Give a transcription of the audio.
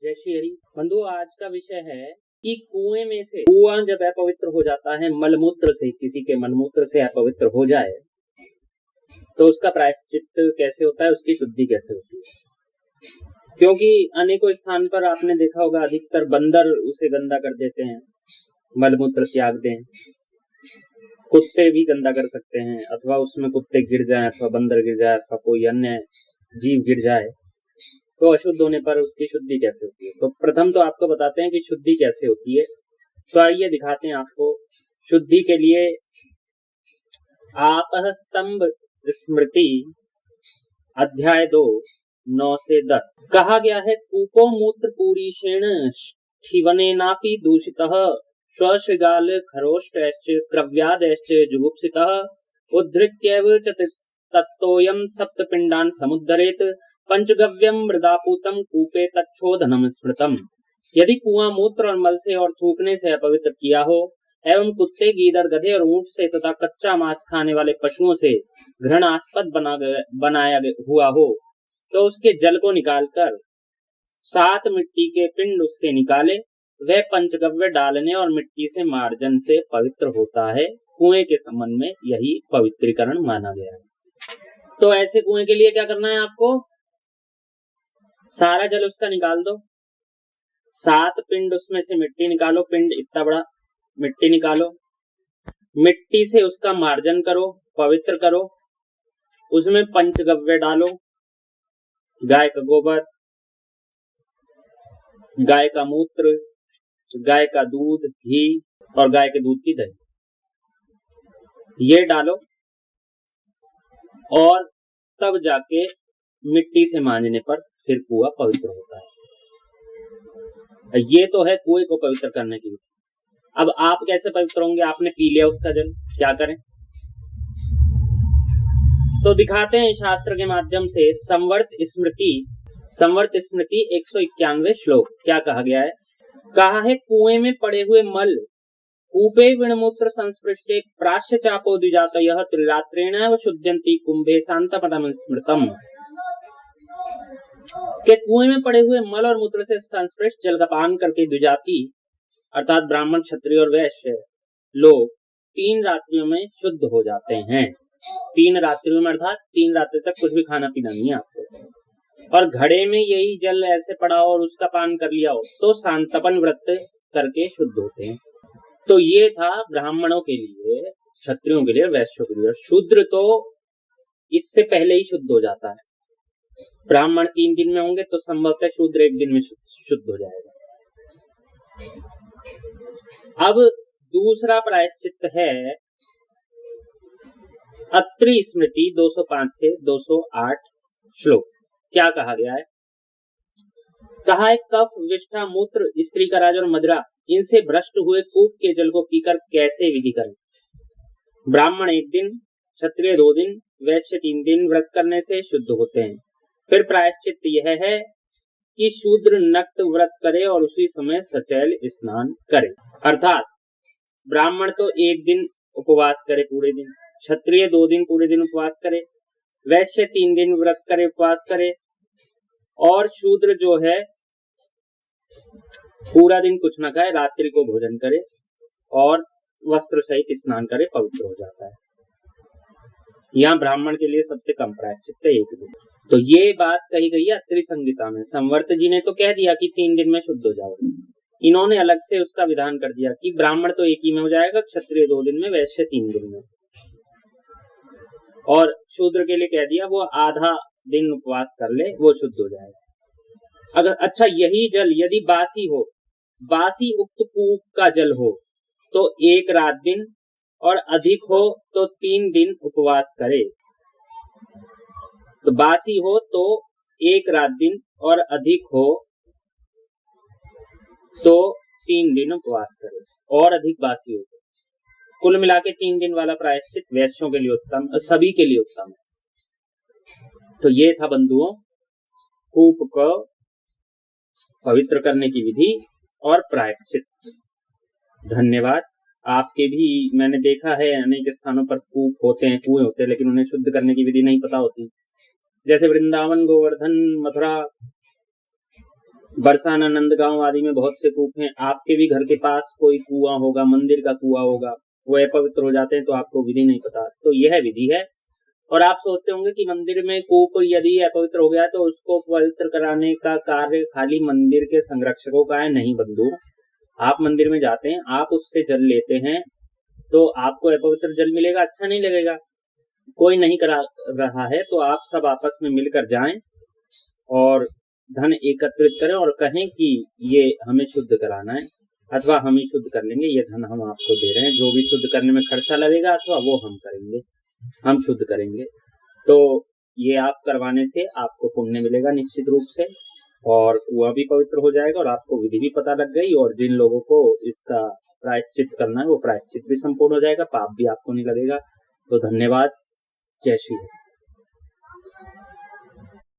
जय श्री हरि। बंधु, आज का विषय है कि कुएं में से कुआं जब अपवित्र हो जाता है, मलमूत्र से, किसी के मलमूत्र से अपवित्र हो जाए तो उसका प्रायश्चित कैसे होता है, उसकी शुद्धि कैसे होती है। क्योंकि अनेकों स्थान पर आपने देखा होगा, अधिकतर बंदर उसे गंदा कर देते हैं, मलमूत्र त्याग दें। कुत्ते भी गंदा कर सकते हैं, अथवा उसमें कुत्ते गिर जाएं, अथवा बंदर गिर जाए, अथवा कोई अन्य जीव गिर जाए, तो अशुद्ध होने पर उसकी शुद्धि कैसे होती है। तो प्रथम तो आपको बताते हैं कि शुद्धि कैसे होती है। तो आइए दिखाते हैं आपको। शुद्धि के लिए आपः स्तंभ स्मृति अध्याय 2 9 से 10 कहा गया है, कूपो मूत्र पूरीषेण क्षिवनेनापि दूषितः स्वशृगाल खरोष्टैश्च क्रव्यादैश्च जुगुप्सितः उद्धृत्यैव च तत्तोऽयं सप्तपिण्डान् समुद्धरेत् पंचगव्यम मृदापूतम कूपे तच्छोधनम स्मृतम। यदि कुआं मूत्र और मल से और थूकने से अपवित्र किया हो एवं कुत्ते, गीदड़, गधे और ऊंट से तथा कच्चा मांस खाने वाले पशुओं से घृणास्पद बनाया हुआ हो, तो उसके जल को निकालकर 7 मिट्टी के पिंड उससे निकाले। वह पंचगव्य डालने और मिट्टी से मार्जन से पवित्र होता है। कुएं के संबंध में यही पवित्रीकरण माना गया है। तो ऐसे कुएं के लिए क्या करना है आपको? सारा जल उसका निकाल दो, 7 पिंड उसमें से मिट्टी निकालो, पिंड इतना बड़ा मिट्टी निकालो, मिट्टी से उसका मार्जन करो, पवित्र करो। उसमें पंचगव्य डालो, गाय का गोबर, गाय का मूत्र, गाय का दूध, घी और गाय के दूध की दही, ये डालो और तब जाके मिट्टी से मांजने पर फिर कुआं पवित्र होता है। ये तो है कुएं को पवित्र करने की। अब आप कैसे पवित्र होंगे? आपने पी लिया उसका जल, क्या करें? तो दिखाते हैं शास्त्र के माध्यम से। संवर्त स्मृति 191 श्लोक। क्या कहा गया है? कहा है, कुएं में पड़े हुए मल कूपे विणमूत्र संस्पृष्टे प्राश्य चापो द्विजातयः त्रिरात्रेण व शुद्ध्यन्ति कुंभे शांतपदम स्मृतम। के कुएं में पड़े हुए मल और मूत्र से संस्पृष्ट जल का पान करके द्विजाति अर्थात ब्राह्मण, क्षत्रिय और वैश्य लोग 3 रात्रियों में शुद्ध हो जाते हैं। 3 रात्रियों में अर्थात 3 रात्रि तक कुछ भी खाना पीना नहीं है आपको। और घड़े में यही जल ऐसे पड़ा हो और उसका पान कर लिया हो तो शांतपन व्रत करके शुद्ध होते हैं। तो ये था ब्राह्मणों के लिए, क्षत्रियों के लिए, वैश्यों के लिए। शूद्र तो इससे पहले ही शुद्ध हो जाता है। ब्राह्मण 3 दिन में होंगे तो संभवतः शूद्र 1 दिन में शुद्ध हो जाएगा। अब दूसरा प्रायश्चित है अत्रि स्मृति 205 से 208 श्लोक। क्या कहा गया है? कहा है, कफ, विष्ठा, मूत्र, स्त्री का राज और मदिरा, इनसे भ्रष्ट हुए कूप के जल को पीकर कैसे विधि करें? ब्राह्मण 1 दिन, क्षत्रिय 2 दिन, वैश्य 3 दिन व्रत करने से शुद्ध होते हैं। फिर प्रायश्चित यह है कि शूद्र नक्त व्रत करे और उसी समय सचैल स्नान करे। अर्थात ब्राह्मण तो 1 दिन उपवास करे पूरे दिन, क्षत्रिय 2 दिन पूरे दिन उपवास करे, वैश्य 3 दिन व्रत करे, उपवास करे, और शूद्र जो है पूरा दिन कुछ न खाए, रात्रि को भोजन करे और वस्त्र सहित स्नान करे, पवित्र हो जाता है। यहाँ ब्राह्मण के लिए सबसे कम प्रायश्चित है 1 दिन। तो ये बात कही गई है अत्रि संहिता में। संवर्त जी ने तो कह दिया कि 3 दिन में शुद्ध हो जाओगे। इन्होंने अलग से उसका विधान कर दिया कि ब्राह्मण तो 1 ही में हो जाएगा, क्षत्रिय 2 दिन में, वैश्य 3 दिन में। और शूद्र के लिए कह दिया वो आधा दिन उपवास कर ले, वो शुद्ध हो जाएगा। अगर अच्छा यही जल यदि बासी हो, बासी उक्त कूप का जल हो तो 1 रात दिन और अधिक हो तो 3 दिन उपवास करे। तो बासी हो तो 1 रात दिन और अधिक हो तो 3 दिन उपवास करे, और अधिक बासी हो। कुल मिला के 3 दिन वाला प्रायश्चित वैश्यों के लिए उत्तम, सभी के लिए उत्तम है। तो ये था बंधुओं कूप को पवित्र करने की विधि और प्रायश्चित। धन्यवाद। आपके भी मैंने देखा है अनेक स्थानों पर कूप होते हैं, कुएं होते हैं, लेकिन उन्हें शुद्ध करने की विधि नहीं पता होती। जैसे वृंदावन, गोवर्धन, मथुरा, बरसाना, नंदगांव आदि में बहुत से कूप हैं। आपके भी घर के पास कोई कुआं होगा, मंदिर का कुआं होगा, वो अपवित्र हो जाते हैं तो आपको विधि नहीं पता, तो यह विधि है। और आप सोचते होंगे कि मंदिर में कूप यदि अपवित्र हो गया तो उसको पवित्र कराने का कार्य खाली मंदिर के संरक्षकों का है। नहीं बंधु, आप मंदिर में जाते हैं, आप उससे जल लेते हैं तो आपको अपवित्र जल मिलेगा, अच्छा नहीं लगेगा। कोई नहीं करा रहा है तो आप सब आपस में मिलकर जाएं और धन एकत्रित करें और कहें कि ये हमें शुद्ध कराना है, अथवा हम ही शुद्ध कर लेंगे, ये धन हम आपको दे रहे हैं, जो भी शुद्ध करने में खर्चा लगेगा अथवा वो हम करेंगे, हम शुद्ध करेंगे। तो ये आप करवाने से आपको पुण्य मिलेगा निश्चित रूप से, और वह भी पवित्र हो जाएगा और आपको विधि भी पता लग गई, और जिन लोगों को इसका प्रायश्चित करना है वो प्रायश्चित भी संपूर्ण हो जाएगा, पाप भी आपको नहीं लगेगा। तो धन्यवाद। जय श्री राम।